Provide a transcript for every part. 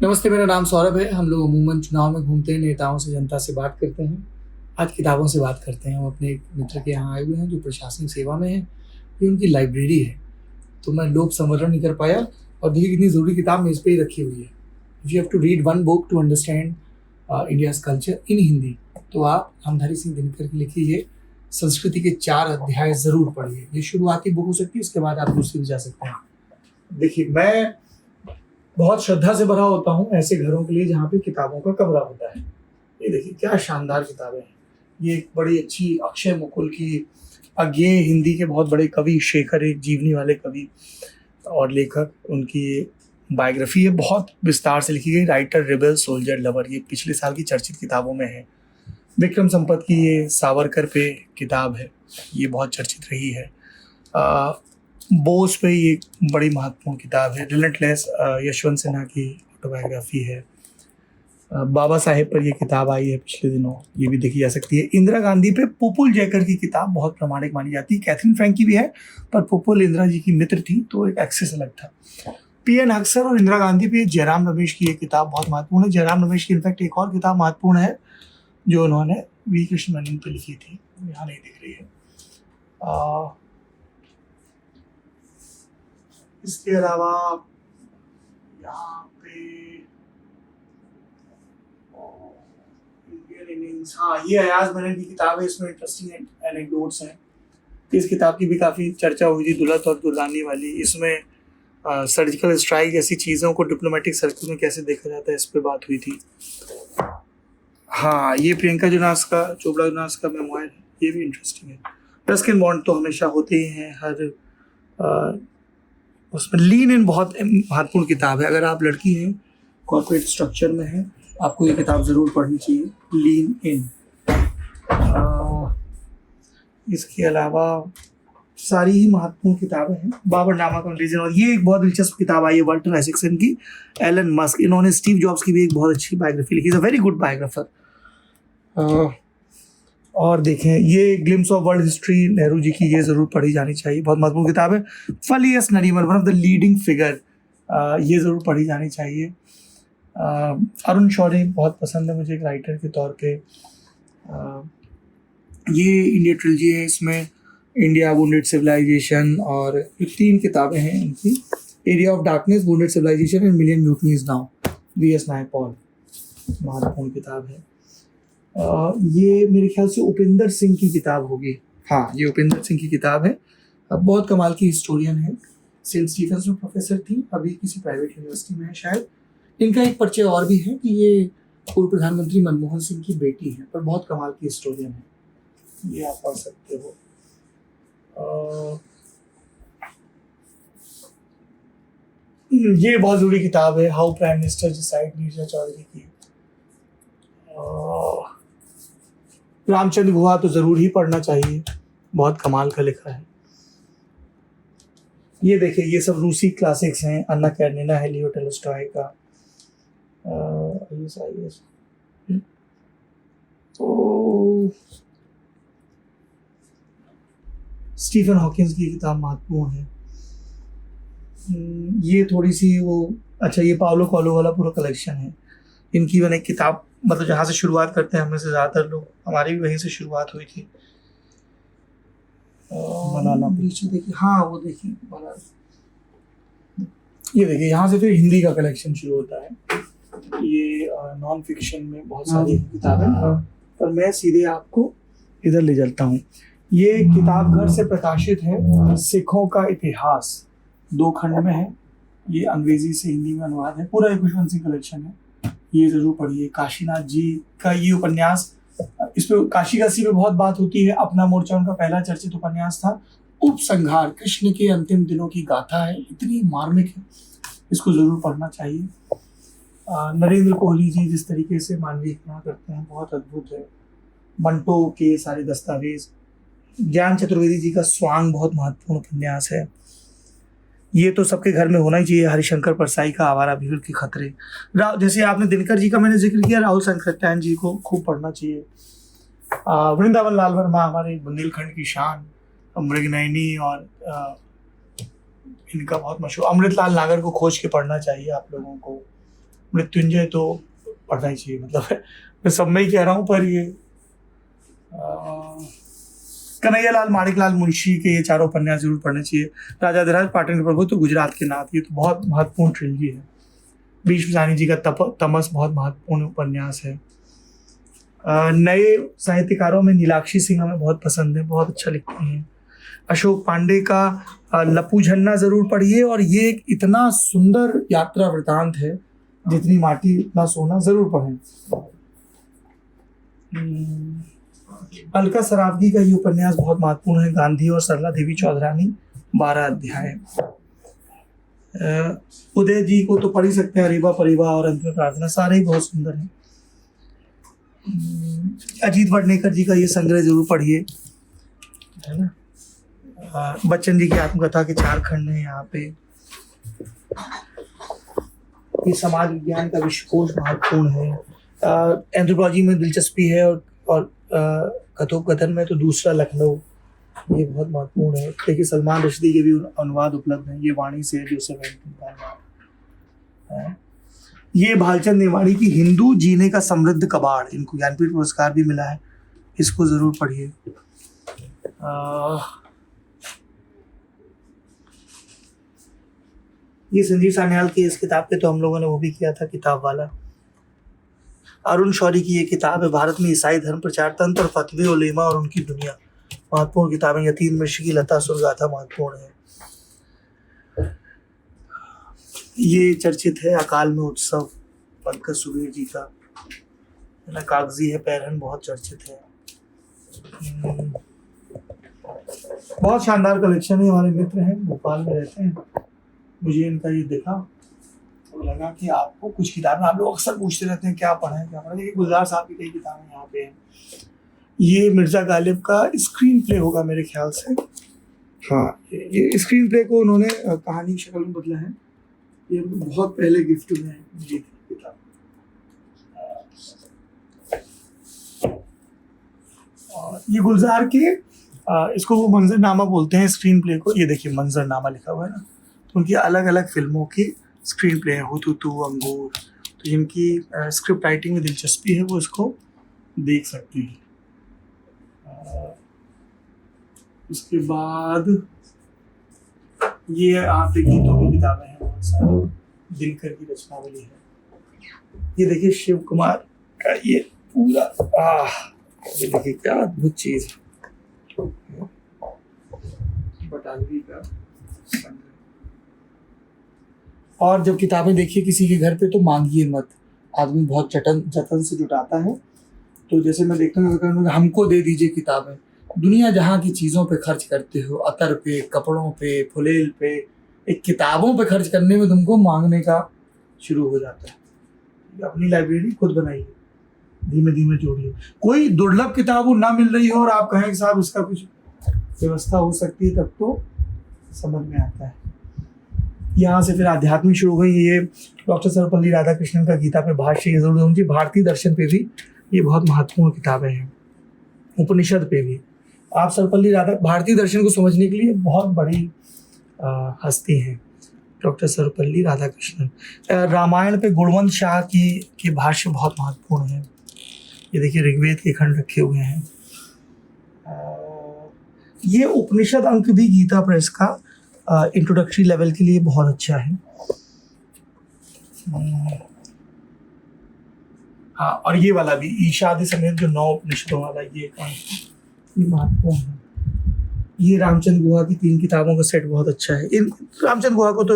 नमस्ते, मेरा नाम सौरभ है। हम लोग अमूमन चुनाव में घूमते हैं, नेताओं से, जनता से बात करते हैं। आज किताबों से बात करते हैं। हम अपने एक मित्र के यहाँ आए हुए हैं जो प्रशासनिक सेवा में है। ये उनकी लाइब्रेरी है, तो मैं लोक संवरण नहीं कर पाया और देखिए कितनी ज़रूरी किताब मेज़ पे ही रखी हुई है। If you have to read one book to understand India's culture in Hindi, तो आप रामधारी सिंह दिनकर की लिखी ये संस्कृति के 4 अध्याय ज़रूर पढ़िए। ये शुरुआती बुक हो सकती है, उसके बाद आप दूसरी भी जा सकते हैं। देखिए, मैं बहुत श्रद्धा से भरा होता हूँ ऐसे घरों के लिए जहाँ पे किताबों का कमरा होता है। ये देखिए क्या शानदार किताबें हैं। ये एक बड़ी अच्छी अक्षय मुकुल की अज्ञेय हिंदी के बहुत बड़े कवि शेखर, एक जीवनी वाले कवि और लेखक, उनकी बायोग्राफी है, बहुत विस्तार से लिखी गई। राइटर, रिबेल, सोल्जर, लवर, ये पिछले साल की चर्चित किताबों में है। विक्रम संपत की ये सावरकर पे किताब है, ये बहुत चर्चित रही है। बोस पे ये बड़ी महत्वपूर्ण किताब है। रिलेंटलेस, यशवंत सिन्हा की ऑटोबायोग्राफी है। बाबा साहेब पर ये किताब आई है पिछले दिनों, ये भी देखी जा सकती है। इंदिरा गांधी पे पुपुल जयकर की किताब बहुत प्रामाणिक मानी जाती है। कैथरीन फ्रैंक की भी है, पर पुपुल इंदिरा जी की मित्र थी तो एक एक्सेस अलग था। पीएन अक्सर और इंदिरा गांधी पे जयराम रमेश की ये किताब बहुत महत्वपूर्ण है। जयराम रमेश की इनफैक्ट एक और किताब महत्वपूर्ण है जो उन्होंने वी कृष्ण मेनन पे लिखी थी, यहाँ नहीं दिख रही है। इसके अलावा यहाँ पे इंडियन इनिंग्स, हाँ, ये अयाज मेनन की किताब है। इसमें इंटरेस्टिंग एनेक्डोट्स हैं। इस किताब की भी काफ़ी चर्चा हुई थी, दुलत और दुल्हानी वाली। इसमें सर्जिकल स्ट्राइक जैसी चीज़ों को डिप्लोमेटिक सर्कल में कैसे देखा जाता है, इस पर बात हुई थी। हाँ, ये प्रियंका जोनास का, चोपड़ा जोनास का मेमोयर है, ये भी इंटरेस्टिंग है। रस्किन बॉन्ड तो हमेशा होते ही हैं हर उसमें। लीन इन बहुत महत्वपूर्ण किताब है। अगर आप लड़की हैं, कॉर्पोरेट स्ट्रक्चर में हैं, आपको ये किताब ज़रूर पढ़नी चाहिए, लीन इन। इसके अलावा सारी ही महत्वपूर्ण किताबें हैं। बाबरनामा कंक्लूजन, और ये एक बहुत दिलचस्प किताब आई है वाल्टर आइजैक्सन की, एलन मस्क। इन्होंने स्टीव जॉब्स की भी एक बहुत अच्छी बायोग्राफी लिखी, is a very good biographer. और देखें, ये glimpse of world history Nehru ji की, ये ज़रूर पढ़ी जानी चाहिए, बहुत महत्वपूर्ण किताब है। फली Nariman, one of the leading figure, ये ज़रूर पढ़ी जानी चाहिए। अरुण शौरी बहुत पसंद है मुझे एक राइटर के तौर पे। ये इंडिया ट्रिलॉजी है, इसमें इंडिया, वुंडेड सिविलाइजेशन, और ये 3 किताबें हैं इनकी। Area of darkness, wounded civilization and million mutinies now, V S. Naipaul, महत्वपूर्ण किताब है। ये मेरे ख्याल से उपेंद्र सिंह की किताब होगी। हाँ, ये उपेंद्र सिंह की किताब है। बहुत कमाल की हिस्टोरियन है, सेंट स्टीफेंस में प्रोफेसर थी, अभी किसी प्राइवेट यूनिवर्सिटी में है शायद। इनका एक परिचय और भी है कि ये पूर्व प्रधानमंत्री मनमोहन सिंह की बेटी है, पर बहुत कमाल की हिस्टोरियन है, ये आप पढ़ सकते हो। ये बहुत जरूरी किताब है, how prime minister decide, Neerja Chaudhary की। रामचंद्र गुहा तो ज़रूर ही पढ़ना चाहिए, बहुत कमाल का लिखा है। ये देखिए, ये सब रूसी क्लासिक्स हैं। अन्ना कैरेनिना है, लियो टॉल्स्टॉय का। तो स्टीफन हॉकिंस की किताब महत्वपूर्ण है। ये थोड़ी सी वो, अच्छा, ये पाउलो कोएल्हो वाला पूरा कलेक्शन है। इनकी मैंने किताब, मतलब जहाँ से शुरुआत करते हैं हमें से ज़्यादातर लोग, हमारी भी वहीं से शुरुआत हुई थी। मलाला, देखिए, हाँ वो देखिए मलाला, ये देखिए, यहाँ से फिर हिंदी का कलेक्शन शुरू होता है। ये नॉन फिक्शन में बहुत सारी किताबें, पर मैं सीधे आपको इधर ले चलता हूँ। ये किताब घर से प्रकाशित है, सिखों का इतिहास, 2 खंड में है। ये अंग्रेजी से हिंदी में अनुवाद है, पूरा एक खुशवंत सिंह कलेक्शन है, ये जरूर पढ़िए। काशीनाथ जी का ये उपन्यास, इस पे काशीदासी पे बहुत बात होती है। अपना मोर्चा उनका पहला चर्चित उपन्यास था। उपसंहार, कृष्ण के अंतिम दिनों की गाथा है, इतनी मार्मिक है, इसको जरूर पढ़ना चाहिए। नरेंद्र कोहली जी जिस तरीके से मानवीय घटना करते हैं, बहुत अद्भुत है। मंटो के सारे दस्तावेज। ज्ञान चतुर्वेदी जी का स्वांग बहुत महत्वपूर्ण उपन्यास है। ये तो सबके घर में होना ही चाहिए। हरिशंकर परसाई का आवारा भीड़ के खतरे। जैसे आपने दिनकर जी का मैंने जिक्र किया, राहुल संकृत्यायन जी को खूब पढ़ना चाहिए। वृंदावन लाल वर्मा, हमारे बुंदेलखंड की शान, मृगनयनी, और इनका बहुत मशहूर अमृतलाल नागर को खोज के पढ़ना चाहिए आप लोगों को। मृत्युंजय तो पढ़ना ही चाहिए, मतलब मैं सब में ही कह रहा हूँ, पर ये कन्हैयालाल माणिकलाल मुंशी के ये चारों उपन्यास जरूर पढ़ने चाहिए। राजाधिराज पाटन के प्रभु तो गुजरात के नाथ, ये तो बहुत महत्वपूर्ण ट्रिलॉजी है। भीष्म साहनी जी का तमस बहुत महत्वपूर्ण उपन्यास है। नए साहित्यकारों में नीलाक्षी सिंह हमें बहुत पसंद है, बहुत अच्छा लिखती हैं। अशोक पांडे का लप्पू झन्ना जरूर पढ़िए, और ये एक इतना सुंदर यात्रा वृतांत है, जितनी माटी उतना सोना, जरूर पढ़ें। अलका सरावगी का ये उपन्यास बहुत महत्वपूर्ण है, गांधी और सरला देवी चौधरानी, 12 अध्याय। उदय जी को तो पढ़ ही सकते हैं, अरीबा परिवा और अंतिम प्रार्थना, सारे ही बहुत सुंदर हैं। अजीत वडनेकर जी का ये संग्रह जरूर पढ़िए, है ना। बच्चन जी की आत्मकथा के 4 खंड हैं यहाँ पे। ये समाज विज्ञान का विश्वकोश महत्वपूर्ण है। एंथ्रोपोलॉजी में दिलचस्पी है, और कथोपकथन में तो दूसरा लखनऊ, ये बहुत महत्वपूर्ण है। देखिए सलमान रश्दी के भी अनुवाद उपलब्ध हैं। ये वाणी से जोसेफ एंटन का अनुवाद है। ये भालचंद नेवाड़ी की हिंदू जीने का समृद्ध कबाड़, इनको ज्ञानपीठ पुरस्कार भी मिला है, इसको जरूर पढ़िए। ये संजीव सान्याल की इस किताब पे तो हम लोगों ने वो भी किया था, किताब वाला। अरुण शौरी की ये किताब है, भारत में ईसाई धर्म प्रचार तंत्र, फतवे उलेमा और उनकी दुनिया, महत्वपूर्ण किताबें। यतीन मिश्र की लता सुरगाथा महत्वपूर्ण है। ये चर्चित है अकाल में उत्सव, पंकज सुबीर जी का, है ना। कागजी है पैरहन, बहुत चर्चित है। बहुत शानदार कलेक्शन है। हमारे मित्र हैं, भोपाल में रहते हैं, मुझे इनका ये दिखा तो लगा कि आपको कुछ किताबें, आप लोग अक्सर पूछते रहते हैं क्या पढ़ें क्या पढ़ें। देखिए गुलजार साहब की कई किताबें यहाँ पे हैं। ये मिर्जा गालिब का स्क्रीन प्ले होगा मेरे ख्याल से। हाँ, ये स्क्रीन प्ले को उन्होंने कहानी की शक्ल में बदला है। ये बहुत पहले गिफ्ट में मुझे किताब। ये गुलजार के इसको वो मंजरनामा बोलते हैं, स्क्रीन प्ले को। ये देखिए मंजरनामा लिखा हुआ है ना, तो उनकी अलग अलग फिल्मों की स्क्रीन प्ले है। हुतुतु, अंगूर, तो जिनकी स्क्रिप्ट राइटिंग में दिलचस्पी है वो इसको देख सकते हैं। उसके बाद ये आपके गीतों की किताबें हैं बहुत सारी, दिनकर की रचनावली है। ये देखिए शिव कुमार का ये पूरा ये देखिए क्या अद्भुत चीज, बटालवी का। और जब किताबें देखिए किसी के घर पे तो मांगिए मत, आदमी बहुत जतन से जुटाता है। तो जैसे मैं देखता हूँ, हमको दे दीजिए किताबें। दुनिया जहाँ की चीज़ों पे खर्च करते हो, अतर पे, कपड़ों पे, फुलेल पे, एक किताबों पे खर्च करने में तुमको मांगने का शुरू हो जाता है। अपनी लाइब्रेरी खुद बनाइए, धीमे धीमे जोड़िए। कोई दुर्लभ किताब वो ना मिल रही हो और आप कहें कि साहब इसका कुछ व्यवस्था हो सकती है, तब तो समझ में आता है। यहाँ से फिर आध्यात्मिक शुरू हो गई। ये डॉक्टर सर्वपल्ली राधाकृष्णन का गीता पे भाष्य, ये जरूर उनकी भारतीय दर्शन पे भी ये बहुत महत्वपूर्ण किताबें हैं। उपनिषद पे भी आप सर्वपल्ली भारतीय दर्शन को समझने के लिए बहुत बड़ी हस्ती हैं डॉक्टर सर्वपल्ली राधाकृष्णन। रामायण पे गुणवंत शाह के भाष्य बहुत महत्वपूर्ण है। ये देखिए ऋग्वेद के खंड रखे हुए हैं। ये उपनिषद अंक भी गीता प्रेस का इंट्रोडक्टरी लेवल के लिए बहुत अच्छा है। हाँ, और ये वाला भी ईशादि समेत जो 9 उपनिषदों वाला ये महत्वपूर्ण है। ये रामचंद्र गुहा की 3 किताबों का सेट बहुत अच्छा है। इन रामचंद्र गुहा को तो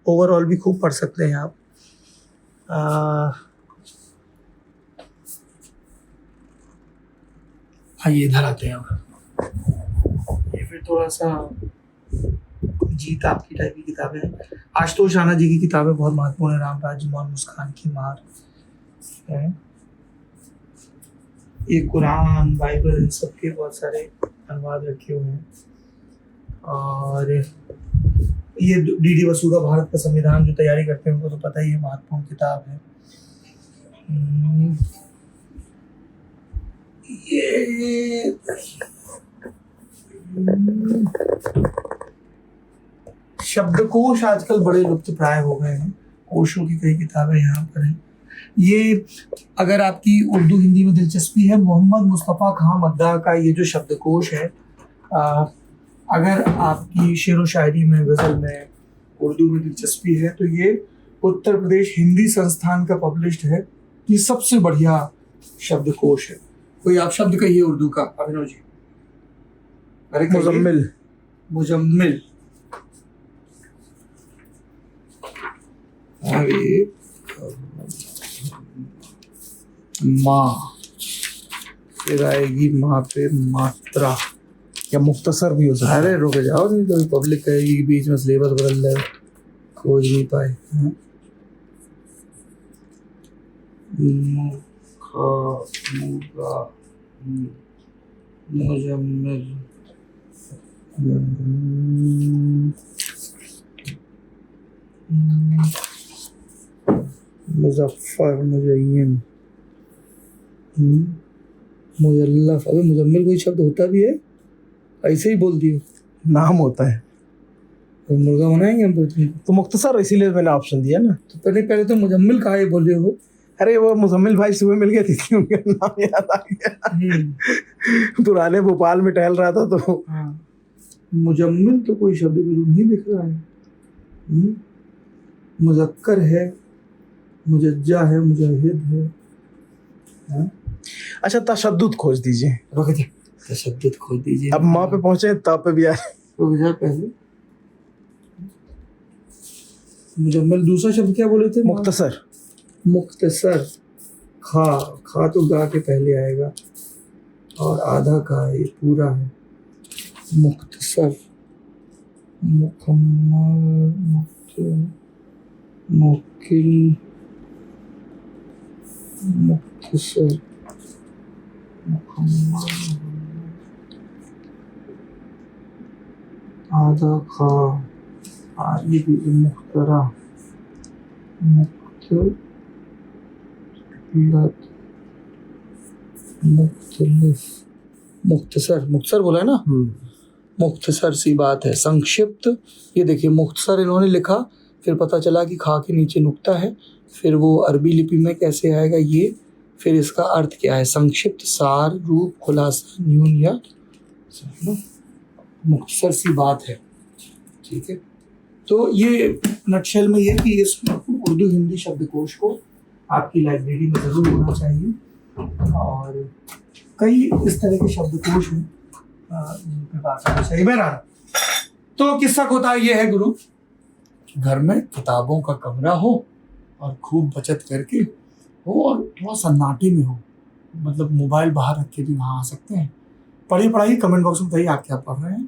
ओवरऑल भी खूब पढ़ सकते हैं आप। आइए इधर आते हैं। ये फिर थोड़ा सा जीत आपकी टाइप की किताबें हैं। आशुतोष राणा जी की किताबें बहुत महत्वपूर्ण है। रामराज मोहन मुस्कान की मार है। ये कुरान, बाइबल, इन सब के बहुत सारे अनुवाद रखे हुए हैं। और ये डी वसुधा भारत का संविधान जो तैयारी करते हैं उनको तो पता ही है, महत्वपूर्ण किताब है। ये शब्दकोश आजकल बड़े लुप्त प्राय हो गए हैं। ओशो की कई किताबें यहाँ पर हैं। ये अगर आपकी उर्दू हिंदी में दिलचस्पी है, मोहम्मद मुस्तफ़ा खां मद्दाह का ये जो शब्दकोश है, अगर आपकी शेर व शायरी में, गज़ल में, उर्दू में दिलचस्पी है तो ये उत्तर प्रदेश हिंदी संस्थान का पब्लिश्ड है। ये सबसे बढ़िया शब्दकोश है। कोई आप शब्द कहिए उर्दू का अभिनव जी। अरे मुजम्मिल। मुजम्मिल। अरे माँ, फिर आएगी माँ पे मात्रा, या मुख्तसर भी हो सकता है। अरे रुक जाओ, नहीं तो पब्लिक कहेगी कि बीच में सिलेबस बदल रहा है, खोज नहीं पाए। मुजम्मिल, मुजफ्फर, मुजय्यन, मुजल्लफ। अबे मुजम्मिल कोई शब्द होता भी है? ऐसे ही बोल दियो, नाम होता है। तो मुर्गा बनाएंगे हम तो। तो मुख्तसर इसीलिए मैंने ऑप्शन दिया ना। तो पहले तो मुजम्मिल कहा ये बोले हो। अरे वो मुजम्मिल भाई सुबह मिल गए थे, इसलिए उनका नाम याद आ गया। पुराने भोपाल में टहल रहा था तो। हाँ, मुजम्मिल तो कोई शब्द गुरु नहीं दिख रहा है। मुजक्कर है, मुजज्जा है, मुजाहिद है। हाँ? अच्छा, तशद्दुद खोज दीजिए। रुक जा, तशद्दुद खोज दीजिए। अब माँ पे पहुंचे तब पे भी आ। रुक जा पहले। मुजम्मिल, दूसरा शब्द क्या बोले थे? मुख्तसर। मुख्तसर। खा तो गा के पहले आएगा, और आधा का है, ये पूरा है। मुख्तसर, मुकम्मल, मुकिल, मुख्तसर, मुकम्मल, आधा खा, ये भी मुख्तरा, मुख्तलफ, मुख्तलिफ, मुख्तसर। मुख्तसर बोला है ना? मुख्तसर सी बात है, संक्षिप्त। ये देखिए मुख्तसर इन्होंने लिखा, फिर पता चला कि खा के नीचे नुक्ता है, फिर वो अरबी लिपि में कैसे आएगा ये, फिर इसका अर्थ क्या है? संक्षिप्त, सार, रूप, खुलासा, न्यून या मुख्तसर सी बात है। ठीक है, तो ये नटशेल में ये कि इस उर्दू हिंदी शब्दकोश को आपकी लाइब्रेरी में ज़रूर होना चाहिए, और कई इस तरह के शब्दकोश हैं जिनके पास होना चाहिए। बहरहाल, तो किस्सा होता ये है गुरु, घर में किताबों का कमरा हो और खूब बचत करके हो, और थोड़ा सन्नाटे में हो, मतलब मोबाइल बाहर रख के भी वहाँ आ सकते हैं। पढ़ाई कमेंट बॉक्स में बताइए आप क्या पढ़ रहे हैं।